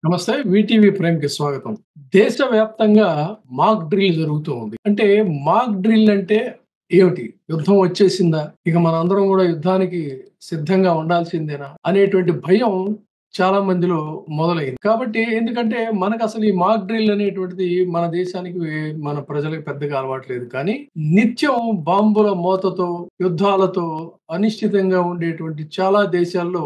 నమస్తే. వీటీవీ ప్రైమ్‌కి స్వాగతం. దేశవ్యాప్తంగా మాక్ డ్రిల్ జరుగుతూ ఉంది. అంటే మాక్ డ్రిల్ అంటే ఏమిటి? యుద్ధం వచ్చేసిందా? ఇక మనందరం గూడా యుద్ధానికి సిద్ధంగా ఉండాల్సిందేనా? అనేటువంటి భయం చాలా మందిలో మొదలైంది. కాబట్టి ఎందుకంటే మనకసలు ఈ మాక్ డ్రిల్ అనేటువంటిది మన దేశానికి, మన ప్రజలకు పెద్దగా అలవాటు లేదు. కానీ నిత్యం బాంబుల మోతతో, యుద్ధాలతో అనిశ్చితంగా ఉండేటువంటి చాలా దేశాల్లో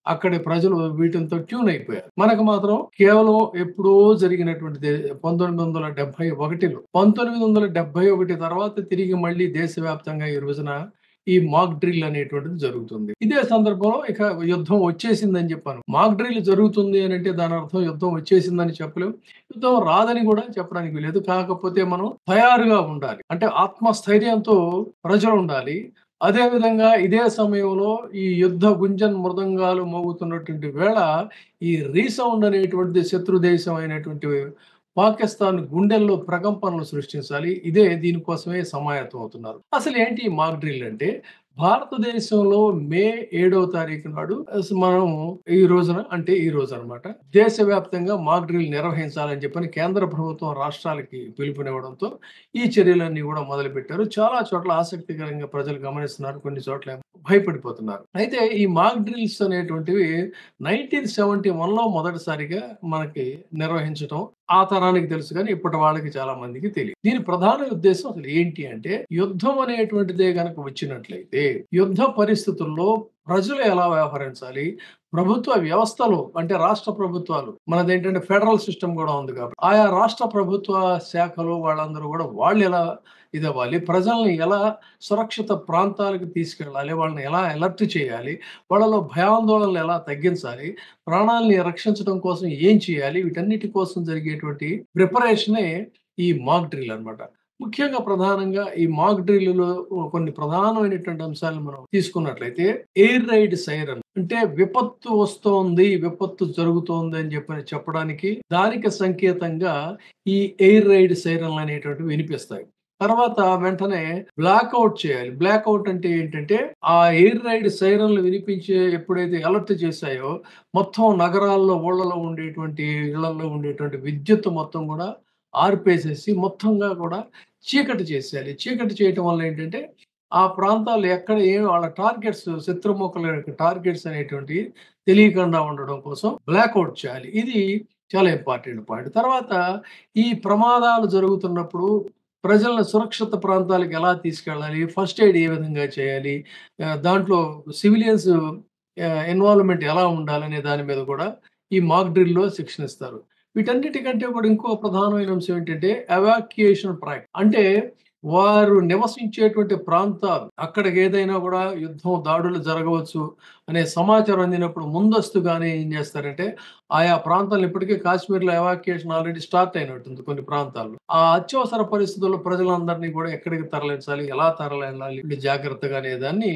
అక్కడి ప్రజలు వీటితో ట్యూన్ అయిపోయారు. మనకు మాత్రం కేవలం ఎప్పుడో జరిగినటువంటిది 1971లో. 1971 తర్వాత తిరిగి మళ్ళీ దేశవ్యాప్తంగా ఈ రోజున ఈ మాక్ డ్రిల్ అనేటువంటిది జరుగుతుంది. ఇదే సందర్భంలో ఇక యుద్ధం వచ్చేసిందని చెప్పాను. మాక్ డ్రిల్ జరుగుతుంది అనంటే దాని అర్థం యుద్ధం వచ్చేసిందని చెప్పలేం. యుద్ధం రాదని కూడా చెప్పడానికి వీల్లేదు. కాకపోతే మనం తయారుగా ఉండాలి. అంటే ఆత్మస్థైర్యంతో ప్రజలుండాలి. అదే విధంగా ఇదే సమయంలో ఈ యుద్ధ గుంజన్ మృదంగాలు మోగుతున్నటువంటి వేళ ఈ రీసౌండ్ అనేటువంటిది శత్రు దేశం అయినటువంటి పాకిస్తాన్ గుండెల్లో ప్రకంపనలు సృష్టించాలి. ఇదే దీనికోసమే సమాయత్తం అవుతున్నారు. అసలు ఏంటి ఈ మాక్ డ్రిల్ అంటే భారతదేశంలో మే 7వ తారీఖు నాడు మనం ఈ రోజు అన్నమాట దేశవ్యాప్తంగా మాక్ డ్రిల్ నిర్వహించాలని చెప్పని కేంద్ర ప్రభుత్వం రాష్ట్రాలకి పిలుపునివ్వడంతో ఈ చర్యలన్నీ కూడా మొదలుపెట్టారు. చాలా చోట్ల ఆసక్తికరంగా ప్రజలు గమనిస్తున్నారు. కొన్ని చోట్ల భయపడిపోతున్నారు. అయితే ఈ మాక్ డ్రిల్స్ అనేటువంటివి 1971లో మొదటిసారిగా మనకి నిర్వహించడం ఆ తరానికి తెలుసు కానీ ఇప్పటి వాళ్ళకి చాలా మందికి తెలియదు. దీని ప్రధాన ఉద్దేశం అసలు ఏంటి అంటే యుద్ధం అనేటువంటిదే గనక వచ్చినట్లయితే యుద్ధ పరిస్థితుల్లో ప్రజలు ఎలా వ్యవహరించాలి, ప్రభుత్వ వ్యవస్థలు అంటే రాష్ట్ర ప్రభుత్వాలు, మనదేంటంటే ఫెడరల్ సిస్టమ్ కూడా ఉంది కాబట్టి ఆయా రాష్ట్ర ప్రభుత్వ శాఖలు వాళ్ళందరూ కూడా వాళ్ళు ఎలా ఇదవ్వాలి, ప్రజల్ని ఎలా సురక్షిత ప్రాంతాలకు తీసుకెళ్ళాలి, వాళ్ళని ఎలా అలర్ట్ చేయాలి, వాళ్ళలో భయాందోళనలు ఎలా తగ్గించాలి, ప్రాణాలని రక్షించడం కోసం ఏం చేయాలి, వీటన్నిటి కోసం జరిగేటువంటి ప్రిపరేషనే ఈ మాక్ డ్రిల్ అన్నమాట. ముఖ్యంగా ప్రధానంగా ఈ మాక్ డ్రిల్‌లో కొన్ని ప్రధానమైనటువంటి అంశాలను మనం తీసుకున్నట్లయితే ఎయిర్ రైడ్ సైరన్ అంటే విపత్తు వస్తోంది, విపత్తు జరుగుతోంది అని చెప్పడానికి దానికి సంకేతంగా ఈ ఎయిర్ రైడ్ సైరన్‌లు అనేటువంటివి వినిపిస్తాయి. తర్వాత వెంటనే బ్లాక్‌ఔట్ చేయాలి. బ్లాక్‌ఔట్ అంటే ఏంటంటే ఆ ఎయిర్ రైడ్ సైరన్‌లు వినిపించి ఎప్పుడైతే అలర్ట్ చేశాయో మొత్తం నగరాల్లో, ఊళ్ళలో ఉండేటువంటి ఇళ్లల్లో ఉండేటువంటి విద్యుత్తు మొత్తం కూడా ఆర్పేసేసి మొత్తంగా కూడా చీకటి చేసేయాలి. చీకటి చేయటం వల్ల ఏంటంటే ఆ ప్రాంతాల్లో ఎక్కడ వాళ్ళ టార్గెట్స్ శత్రుముఖుల యొక్క టార్గెట్స్ అనేటువంటివి తెలియకుండా ఉండడం కోసం బ్లాక్‌ఔట్ చేయాలి. ఇది చాలా ఇంపార్టెంట్ పాయింట్. తర్వాత ఈ ప్రమాదాలు జరుగుతున్నప్పుడు ప్రజలను సురక్షిత ప్రాంతాలకు ఎలా తీసుకెళ్ళాలి, ఫస్ట్ ఎయిడ్ ఏ విధంగా చేయాలి, దాంట్లో సివిలియన్స్ ఇన్వాల్వ్‌మెంట్ ఎలా ఉండాలనే దాని మీద కూడా ఈ మాక్ డ్రిల్‌లో శిక్షణ ఇస్తారు. వీటన్నిటికంటే కూడా ఇంకో ప్రధానమైన అంశం ఏంటంటే ఎవాక్యుయేషన్ ప్రాక్టీస్. అంటే వారు నివసించేటువంటి ప్రాంతాలు అక్కడికి ఏదైనా కూడా యుద్ధం, దాడులు జరగవచ్చు అనే సమాచారం అందినప్పుడు ముందస్తుగానే ఏం చేస్తారంటే ఆయా ప్రాంతాలను ఇప్పటికే కాశ్మీర్‌లో ఎవాక్యుయేషన్ ఆల్రెడీ స్టార్ట్ అయినట్టుంది కొన్ని ప్రాంతాల్లో. ఆ అత్యవసర పరిస్థితుల్లో ప్రజలందరినీ కూడా ఎక్కడికి తరలించాలి, ఎలా తరలించాలి జాగ్రత్తగా అనే దాన్ని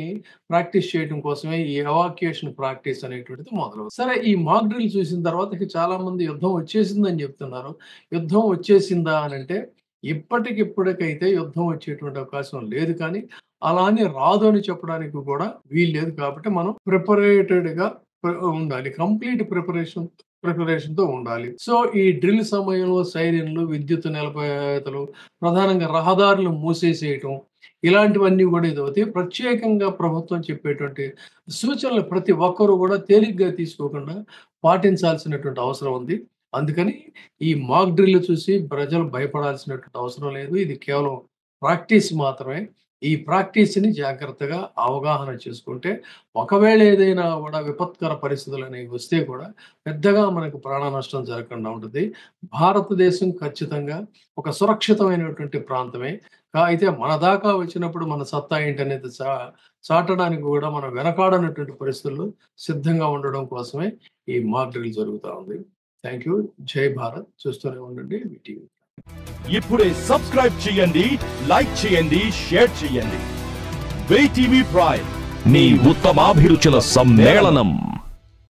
ప్రాక్టీస్ చేయడం కోసమే ఈ ఎవాక్యుయేషన్ ప్రాక్టీస్ అనేటువంటిది మొదలవుతుంది. సరే ఈ మాక్ డ్రిల్ చూసిన తర్వాత ఇక చాలా మంది యుద్ధం వచ్చేసిందని చెప్తున్నారు. యుద్ధం వచ్చేసిందా అనంటే ఇప్పటికిప్పటికైతే యుద్ధం వచ్చేటువంటి అవకాశం లేదు. కానీ అలా అని రాదు అని చెప్పడానికి కూడా వీల్లేదు. కాబట్టి మనం ప్రిపరేటెడ్‌గా ఉండాలి. కంప్లీట్ ప్రిపరేషన్‌తో ఉండాలి. సో ఈ డ్రిల్ సమయంలో సైరన్‌లు, విద్యుత్ నిలిపివేతలు, ప్రధానంగా రహదారులు మూసేసేయటం ఇలాంటివన్నీ కూడా ఇదవుతాయి. ప్రత్యేకంగా ప్రభుత్వం చెప్పేటువంటి సూచనలు ప్రతి ఒక్కరు కూడా తేలిగ్గా తీసుకోకుండా పాటించాల్సినటువంటి అవసరం ఉంది. అందుకని ఈ మాక్ డ్రిల్ చూసి ప్రజలు భయపడాల్సినటువంటి అవసరం లేదు. ఇది కేవలం ప్రాక్టీస్ మాత్రమే. ఈ ప్రాక్టీస్‌ని జాగ్రత్తగా అవగాహన చేసుకుంటే ఒకవేళ ఏదైనా కూడా విపత్కర పరిస్థితులనేవి వస్తే కూడా పెద్దగా మనకు ప్రాణ నష్టం జరగకుండా ఉంటది. భారతదేశం ఖచ్చితంగా ఒక సురక్షితమైనటువంటి ప్రాంతమే. అయితే మన దాకా వచ్చినప్పుడు మన సత్తా ఏంటనేది చాటడానికి కూడా మనం వెనకాడనటువంటి పరిస్థితుల్లో సిద్ధంగా ఉండడం కోసమే ఈ మాక్ డ్రిల్ జరుగుతా ఉంది. Thank you. జై భారత్. చూస్తూనే ఉండండి ఈటీవీ. ఇప్పుడే సబ్స్క్రైబ్ చేయండి, లైక్ చేయండి, షేర్ చేయండి. ఈటీవీ ప్రైమ్, మీ ఉత్తమాభిరుచుల సమ్మేళనం.